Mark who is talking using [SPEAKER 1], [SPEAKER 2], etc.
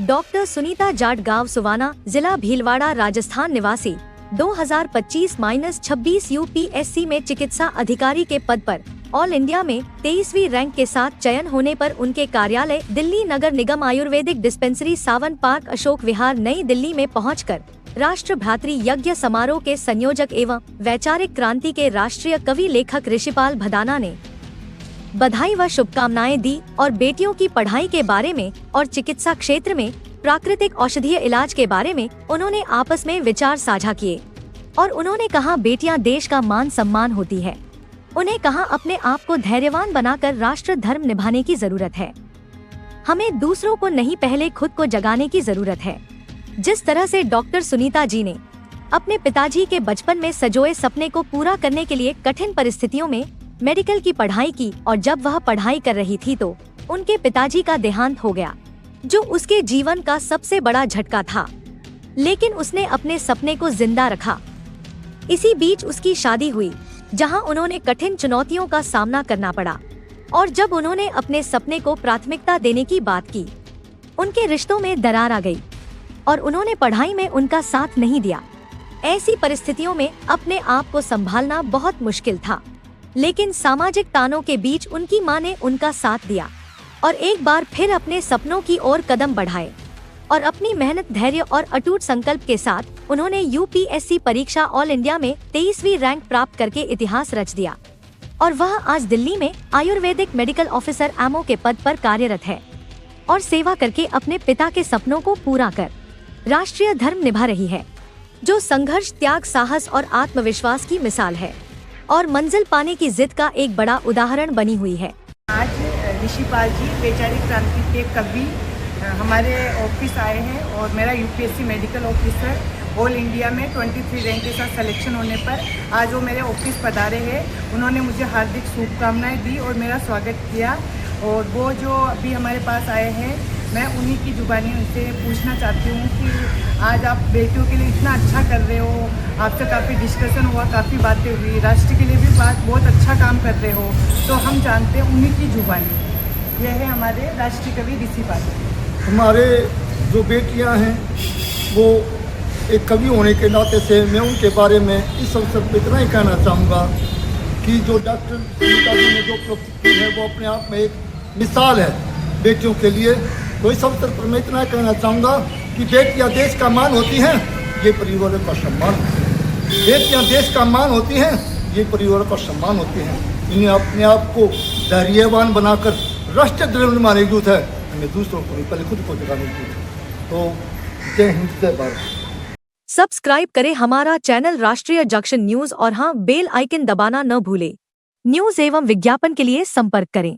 [SPEAKER 1] Doctor Sunita Jat गांव सुवाना, जिला भीलवाड़ा, राजस्थान निवासी, 2025-26 यूपीएससी में चिकित्सा अधिकारी के पद पर ऑल इंडिया में 23वीं रैंक के साथ चयन होने पर उनके कार्यालय दिल्ली नगर निगम आयुर्वेदिक डिस्पेंसरी सावन पार्क अशोक विहार नई दिल्ली में पहुंचकर राष्ट्र भ्रातृ यज्ञ समारोह के संयोजक एवं वैचारिक क्रांति के राष्ट्रीय कवि लेखक ऋषिपाल भदाना ने बधाई व शुभकामनाएं दी और बेटियों की पढ़ाई के बारे में और चिकित्सा क्षेत्र में प्राकृतिक औषधीय इलाज के बारे में उन्होंने आपस में विचार साझा किए और उन्होंने कहा, बेटियां देश का मान सम्मान होती है। उन्हें कहा, अपने आप को धैर्यवान बनाकर राष्ट्र धर्म निभाने की जरूरत है। हमें दूसरों को नहीं, पहले खुद को जगाने की जरूरत है। जिस तरह से डॉक्टर सुनीता जी ने अपने पिताजी के बचपन में सजोए सपने को पूरा करने के लिए कठिन परिस्थितियों में मेडिकल की पढ़ाई की और जब वह पढ़ाई कर रही थी तो उनके पिताजी का देहांत हो गया, जो उसके जीवन का सबसे बड़ा झटका था, लेकिन उसने अपने सपने को जिंदा रखा। इसी बीच उसकी शादी हुई, जहां उन्होंने कठिन चुनौतियों का सामना करना पड़ा और जब उन्होंने अपने सपने को प्राथमिकता देने की बात की, उनके रिश्तों में दरार आ गई और उन्होंने पढ़ाई में उनका साथ नहीं दिया। ऐसी परिस्थितियों में अपने आप को संभालना बहुत मुश्किल था, लेकिन सामाजिक तानों के बीच उनकी मां ने उनका साथ दिया और एक बार फिर अपने सपनों की ओर कदम बढ़ाए और अपनी मेहनत, धैर्य और अटूट संकल्प के साथ उन्होंने यूपीएससी परीक्षा ऑल इंडिया में 23वीं रैंक प्राप्त करके इतिहास रच दिया और वह आज दिल्ली में आयुर्वेदिक मेडिकल ऑफिसर एमओ के पद पर कार्यरत है और सेवा करके अपने पिता के सपनों को पूरा कर राष्ट्रीय धर्म निभा रही है, जो संघर्ष, त्याग, साहस और आत्मविश्वास की मिसाल है और मंजिल पाने की जिद का एक बड़ा उदाहरण बनी हुई है।
[SPEAKER 2] आज ऋषिपाल जी वैचारिक क्रांति के कवि हमारे ऑफिस आए हैं और मेरा UPSC medical officer all India में 23 रैंक के साथ सिलेक्शन होने पर आज वो मेरे ऑफिस पधारे हैं। उन्होंने मुझे हार्दिक शुभकामनाएं दी और मेरा स्वागत किया और वो जो अभी हमारे पास आए हैं, मैं उन्हीं की जुबानी उनसे पूछना चाहती हूँ कि आज आप बेटियों के लिए इतना अच्छा कर रहे हो, आपसे काफ़ी डिस्कशन हुआ, काफ़ी बातें हुई, राष्ट्र के लिए भी बहुत अच्छा काम कर रहे हो, तो हम जानते हैं उन्हीं की जुबानी। यह है हमारे राष्ट्रीय कवि ऋषिपाल।
[SPEAKER 3] हमारे जो बेटियां हैं वो एक कवि होने के नाते से मैं उनके बारे में इस अवसर पर इतना ही कहना चाहूँगा कि जो डॉक्टर सुनीता जी ने जो प्राप्त की है वो अपने आप में एक मिसाल है बेटियों के लिए। तो इस अवसर पर मैं इतना कहना चाहूँगा कि बेटियां देश का मान होती हैं, ये परिवारों का सम्मान। बेटियां देश का मान होती हैं, ये परिवारों का सम्मान होती हैं। इन्हें अपने आप को धैर्यवान बनाकर राष्ट्रीय धर्म निभाने की जरूरत है, हमें दूसरों को नहीं, पहले खुद को जगाने की जरूरत है। तो जय हिंद, जय भारत।
[SPEAKER 1] सब्सक्राइब करें हमारा चैनल राष्ट्रीय जंक्शन न्यूज और हाँ, बेल आइकन दबाना न भूले। न्यूज एवं विज्ञापन के लिए संपर्क करें।